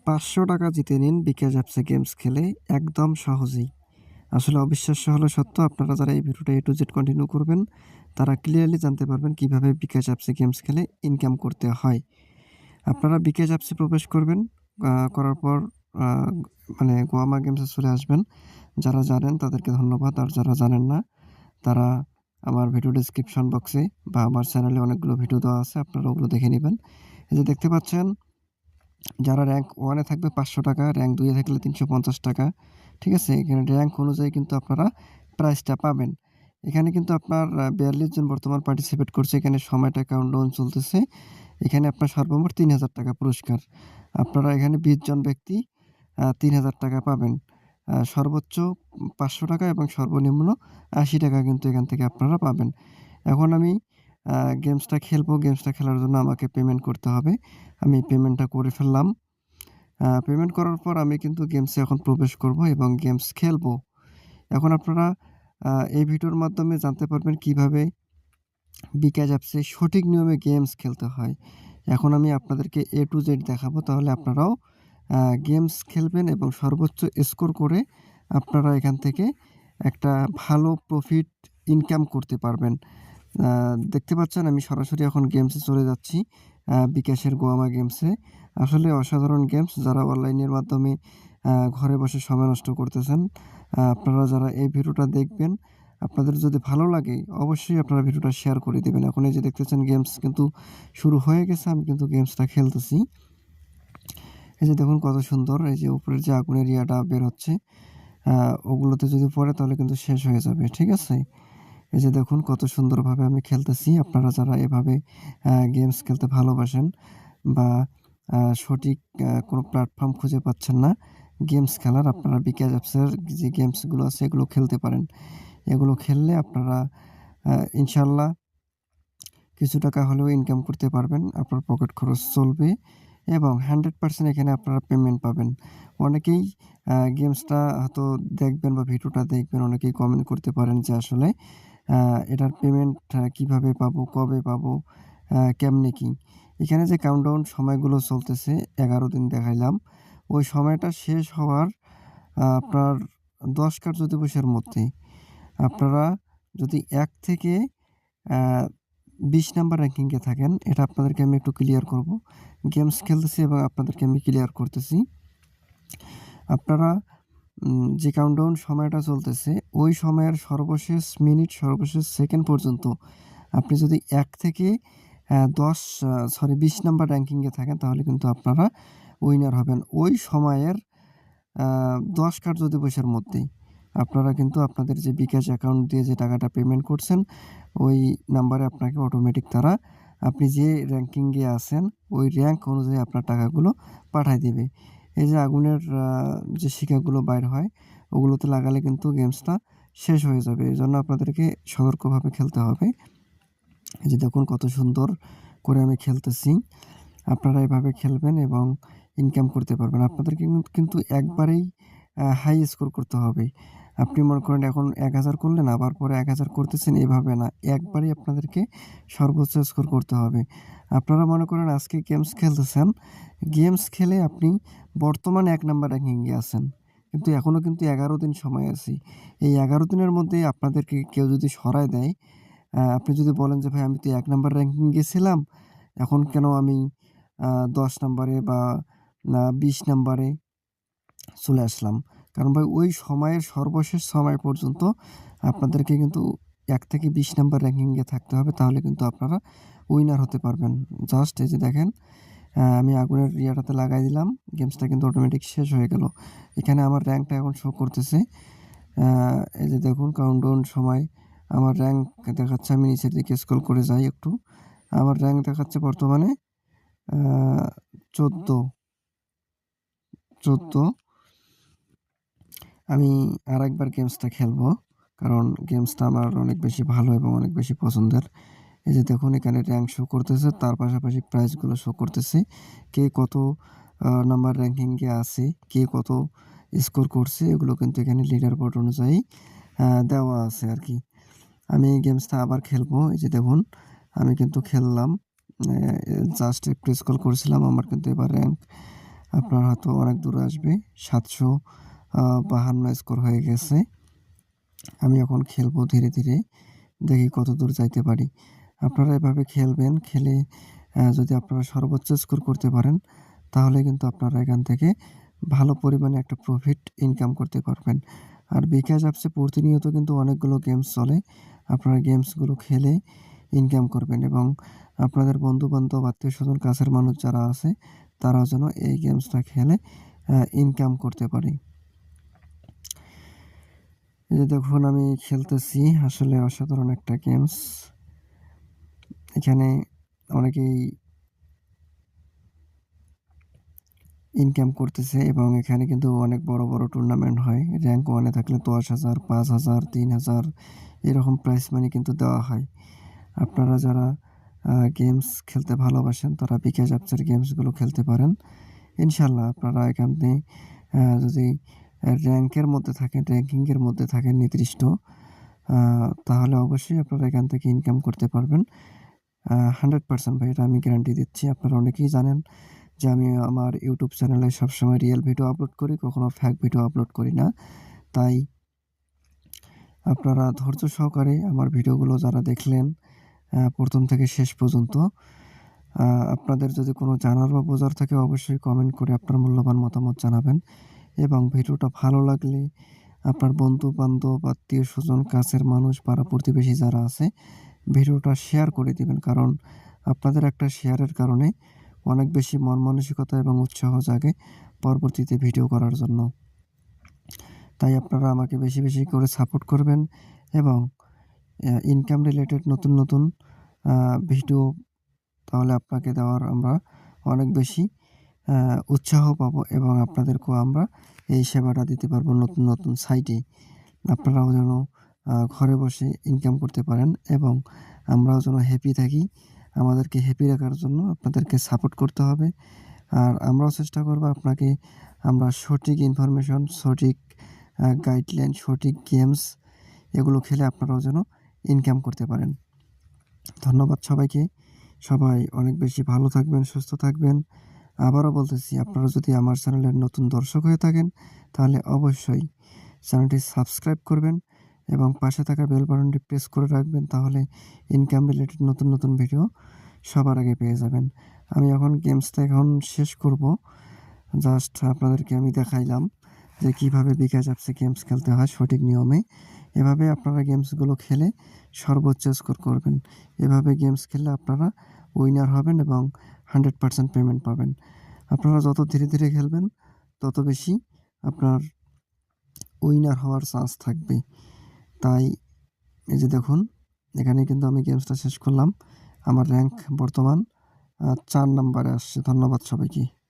৳৫০০ জিতে নিন বিকাশ অ্যাপসে গেমস খেলে একদম সহজেই। আসলে অবিশ্বাস্য হলেও সত্য, আপনারা যারা এই ভিডিওটা A to Z কন্টিনিউ করবেন, তারা ক্লিয়ারলি জানতে পারবেন কিভাবে বিকাশ অ্যাপসে গেমস খেলে ইনকাম করতে হয়। আপনারা বিকাশ অ্যাপসে প্রবেশ করবেন। করার পর আ মানে গোয়ামা গেমসে চলে আসবেন। যারা জানেন তাদেরকে ধন্যবাদ। আর যারা জানেন না, তারা আমার ভিডিও ডেসক্রিপশন বক্সে বা আমার চ্যানেলে অনেকগুলো ভিডিও দেওয়া আছে। আপনারা ওগুলো দেখে নিবেন। এই যে দেখতে পাচ্ছেন, যারা র্যাঙ্ক 1 এ থাকবে ৳৫০০, র্যাঙ্ক 2 এ থাকলে ৳৩৫০। ঠিক আছে? এখানে র্যাঙ্ক অনুযায়ী কিন্তু আপনারা প্রাইসটা পাবেন। এখানে কিন্তু আপনার ৪২ জন বর্তমান পার্টিসিপেট করছে। এখানে সময়টা কাউন্টডাউন চলতেছে। এখানে আপনার সর্বমোট ৳৩,০০০ পুরস্কার। আপনারা এখানে ২০ জন ব্যক্তি ৳৩,০০০ পাবেন। সর্বোচ্চ ৳৫০০ এবং সর্বনিম্ন ৳৮০ কিন্তু এখান থেকে আপনারা পাবেন। এখন আমি আ গেমসটা খেলবো। গেমসটা খেলার জন্য আমাকে পেমেন্ট করতে হবে। আমি পেমেন্টটা করে ফেললাম। পেমেন্ট করার পর আমি কিন্তু গেমসে এখন প্রবেশ করব এবং গেমস খেলবো। এখন আপনারা এই ভিডিওর মাধ্যমে জানতে পারবেন কিভাবে বিকাশ অ্যাপসে সঠিক নিয়মে গেমস খেলতে হয়। এখন আমি আপনাদেরকে A to Z দেখাবো। তাহলে আপনারাও গেমস খেলবেন এবং সর্বোচ্চ স্কোর করে আপনারা এখান থেকে একটা ভালো প্রফিট ইনকাম করতে পারবেন। আ দেখতে পাচ্ছেন, আমি সরাসরি এখন গেমসে চলে যাচ্ছি। বিকাশের গোয়ামা গেমসে। আসলে অসাধারণ গেমস। যারা অনলাইনের মাধ্যমে ঘরে বসে সময় নষ্ট করতেছেন, আপনারা যারা এই ভিডিওটা দেখবেন, আপনাদের যদি ভালো লাগে অবশ্যই আপনারা ভিডিওটা শেয়ার করে দিবেন। এখন এই যে দেখতেছেন, গেমস কিন্তু শুরু হয়ে গেছে। আমি কিন্তু গেমসটা খেলতেছি। এই যে দেখুন কত সুন্দর। এই যে উপরের যে আগুনের ইয়াটা বের হচ্ছে, আ ওগুলোতে যদি পড়ে তাহলে কিন্তু শেষ হয়ে যাবে। ঠিক আছে? এই যে দেখুন কত সুন্দরভাবে আমি খেলতেছি। আপনারা যারা এভাবে গেমস খেলতে ভালোবাসেন বা সঠিক কোনো প্ল্যাটফর্ম খুঁজে পাচ্ছেন না গেমস খেলার, আপনারা বিকাশ অ্যাপসের যে গেমসগুলো আছে এগুলো খেলতে পারেন। এগুলো খেললে আপনারা আ ইনশাআল্লাহ কিছু টাকা হলেও ইনকাম করতে পারবেন। আপনার পকেট খরচ চলবে এবং 100% এখানে আপনারা পেমেন্ট পাবেন। অনেকেই গেমসটা হয়তো দেখবেন বা ভিডিওটা দেখবেন, অনেকেই কমেন্ট করতে পারেন যে আসলে আ এটার পেমেন্ট কিভাবে পাবো, কবে পাবো, কেমনে কি? এখানে যে কাউন্টডাউন সময়গুলো চলতেছে, ১১ দিন দেখাইলাম। ওই সময়টা শেষ হওয়ার আপনার ১০ কার্য দিবসের মধ্যে আপনারা যদি ১ থেকে আ ২০ নাম্বার র‍্যাংকিং এ থাকেন, এটা আপনাদেরকে আমি একটু ক্লিয়ার করব। গেমস খেলতেছি এবং আপনাদেরকে আমি ক্লিয়ার করতেছি। আপনারা যে কাউন্টডাউন সময়টা চলতেছে, ওই সময়ের সর্বশেষ মিনিট, সর্বশেষ সেকেন্ড পর্যন্ত আপনি যদি ১ থেকে ১০ সরি ২০ নাম্বার র‍্যাংকিং এ থাকেন, তাহলে কিন্তু আপনারা উইনার হবেন। ওই সময়ের আ ১০ কার্য দিবসের মধ্যেই। আপনারা কিন্তু আপনাদের যে বিকাশ অ্যাকাউন্ট দিয়ে যে টাকাটা পেমেন্ট করছেন, ওই নাম্বারে আপনাকে অটোমেটিক তারা আপনি যে র‍্যাংকিং এ আছেন, ওই র‍্যাংক অনুযায়ী আপনার টাকাগুলো পাঠায় দিবে। এই যে আগুনের যে শিখাগুলো বাইর হয়, ওগুলোতে লাগালে কিন্তু গেমসটা শেষ হয়ে যাবে। এজন্য আপনাদেরকে সতর্কভাবে খেলতে হবে। এই যে দেখুন কত সুন্দর করে আমি খেলতেছি। আপনারা এভাবে খেলবেন এবং ইনকাম করতে পারবেন। আপনাদেরকে কিন্তু একবারেই হাই স্কোর করতে হবে। আপনি মনে করেন এখন ১,০০০ করলেন, আবার পরে ১,০০০ করতেছেন, এভাবে না। একবারেই আপনাদেরকে সর্বোচ্চ স্কোর করতে হবে। আপনারা মনে করেন আজকে গেমস খেলতেছেন। গেমস খেলে আপনি বর্তমানে ১ নাম্বার র‍্যাংকিং এ আছেন। কিন্তু এখনো কিন্তু ১১ দিন সময় আছে। এই ১১ দিনের মধ্যে আপনাদেরকে কেউ যদি সরায় দেয়, আপনি যদি বলেন যে, "ভাই আমি তো ১ নাম্বার র‍্যাংকিং এ ছিলাম। এখন কেন আমি ১০ নাম্বারে বা ২০ নাম্বারে চলে আসলাম?" কারণ ভাই ওই সময়ের সর্বশেষ সময় পর্যন্ত আপনাদেরকে কিন্তু ১ থেকে ২০ নাম্বার র‍্যাংকিং এ থাকতে হবে। তাহলে কিন্তু আপনারা উইনার হতে পারবেন। জাস্ট এই যে দেখেন, আমি আগুনের ইয়াটাতে লাগাই দিলাম। গেমসটা কিন্তু অটোমেটিক শেষ হয়ে গেল। এখানে আমার র‍্যাংকটা এখন শো করতেছে। আ এই যে দেখুন কাউন্টডাউন সময় আমার র‍্যাংক দেখাচ্ছে। আমি নিচের দিকে স্ক্রল করে যাই একটু। আমার র‍্যাংক দেখাচ্ছে বর্তমানে আ ১৪, ১৪। আমি আরেকবার গেমসটা খেলবো। কারণ গেমসটা আমার অনেক বেশি ভালো এবং অনেক বেশি পছন্দের। এই যে দেখুন এখানে র‍্যাংক শো করতেছে, তার পাশাপাশি প্রাইজগুলো শো করতেছে। কে কত নাম্বার র‍্যাংকিং এ আছে, কে কত স্কোর করছে, এগুলো কিন্তু এখানে লিডার বোর্ড অনুযায়ী দেওয়া আছে আরকি। আমি এই গেমসটা আবার খেলবো। এই যে দেখুন, আমি কিন্তু খেললাম। জাস্ট একটু স্ক্রল করছিলাম। আমার কিন্তু এবার র‍্যাংক আপনার হয়তো অনেক দূরে আসবে। 752 স্কোর হয়ে গেছে। আমি এখন খেলবো ধীরে, ধীরে। দেখি কতদূর যাইতে পারি। আপনারা এভাবে খেলবেন। খেলে যদি আপনারা সর্বোচ্চ স্কোর করতে পারেন, তাহলে কিন্তু আপনারা এখান থেকে ভালো পরিমাণে একটা প্রফিট ইনকাম করতে পারবেন। আর বিকাশ অ্যাপসে প্রতিনিয়ত কিন্তু অনেকগুলো গেমস চলে। আপনারা গেমসগুলো খেলে ইনকাম করবেন এবং আপনাদের বন্ধু-বান্ধব, আত্মীয়স্বজন, কাছের মানুষ যারা আছে, তারাও যেন এই গেমসটা খেলে ইনকাম করতে পারে। এই যে দেখুন আমি খেলতেছি। আসলে অসাধারণ একটা গেমস। এখানে অনেকেই ইনকাম করতেছে এবং এখানে কিন্তু অনেক বড়, বড় টুর্নামেন্ট হয়। র‍্যাংক 1 এ থাকলে ১০,০০০, ৫,০০০, ৩,০০০ এরকম প্রাইজ মানি কিন্তু দেওয়া হয়। আপনারা যারা গেমস খেলতে ভালোবাসেন তারা বিকাশ অ্যাপসের গেমসগুলো খেলতে পারেন। ইনশাআল্লাহ আপনারা এখানে যদি র‍্যাংকের মধ্যে থাকেন, র‍্যাঙ্কিংয়ের মধ্যে থাকেন নির্দিষ্ট, তাহলে অবশ্যই আপনারা এখান থেকে ইনকাম করতে পারবেন। 100% ভাই, এটা আমি গ্যারান্টি দিচ্ছি। আপনারা অনেকেই জানেন যে আমি আমার ইউটিউব চ্যানেলে সবসময় রিয়েল ভিডিও আপলোড করি, কখনো ফেক ভিডিও আপলোড করি না। তাই আপনারা ধৈর্য সহকারে আমার ভিডিওগুলো যারা দেখলেন ১ম থেকে শেষ পর্যন্ত, আপনাদের যদি কোনো জানার বা বোঝার থাকে অবশ্যই কমেন্ট করে আপনার মূল্যবান মতামত জানাবেন এবং ভিডিওটা ভালো লাগলে আপনার বন্ধু-বান্ধব, আত্মীয়স্বজন, কাছের মানুষ, পাড়া-প্রতিবেশী যারা আছে ভিডিওটা শেয়ার করে দিবেন। কারণ আপনাদের একটা শেয়ারের কারণে অনেক বেশি মন মানসিকতা এবং উৎসাহ জাগে পরবর্তীতে ভিডিও করার জন্য। তাই আপনারা আমাকে বেশি, বেশি করে সাপোর্ট করবেন এবং ইনকাম রিলেটেড নতুন, নতুন আ ভিডিও তাহলে আপনাকে দেওয়ার আমরা অনেক বেশি উৎসাহ পাবো এবং আপনাদেরকেও আমরা এই সেবাটা দিতে পারবো নতুন, নতুন সাইটে। আপনারাও যেন ঘরে বসে ইনকাম করতে পারেন এবং আমরাও যেন হ্যাপি থাকি। আমাদেরকে হ্যাপি রাখার জন্য আপনাদেরকে সাপোর্ট করতে হবে। আর আমরাও চেষ্টা করব আপনাকে আমরা সঠিক ইনফরমেশন, সঠিক গাইডলাইন, সঠিক গেমস এগুলো খেলে আপনারাও যেন ইনকাম করতে পারেন। ধন্যবাদ সবাইকে। সবাই অনেক বেশি ভালো থাকবেন, সুস্থ থাকবেন। আবারও বলতেছি, আপনারা যদি আমার চ্যানেলের নতুন দর্শক হয়ে থাকেন, তাহলে অবশ্যই চ্যানেলটি সাবস্ক্রাইব করবেন এবং পাশে থাকা বেল বাটনটি প্রেস করে রাখবেন। তাহলে ইনকাম রিলেটেড নতুন, নতুন ভিডিও সবার আগে পেয়ে যাবেন। আমি এখন গেমসটা এখন শেষ করব। জাস্ট আপনাদেরকে আমি দেখাইলাম যে কীভাবে বিকাশ অ্যাপসে গেমস খেলতে হয় সঠিক নিয়মে। এভাবে আপনারা গেমসগুলো খেলে সর্বোচ্চ স্কোর করবেন। এভাবে গেমস খেললে আপনারা উইনার হবেন এবং 100% পেমেন্ট পাবেন। আপনারা যত ধীরে, ধীরে খেলবেন তত বেশি আপনার উইনার হওয়ার চান্স থাকবে। তাই এই যে দেখুন, এখানে কিন্তু আমি গেমসটা শেষ করলাম। আমার র‍্যাংক বর্তমান ৪ নাম্বারে আসছে। ধন্যবাদ সবাইকে।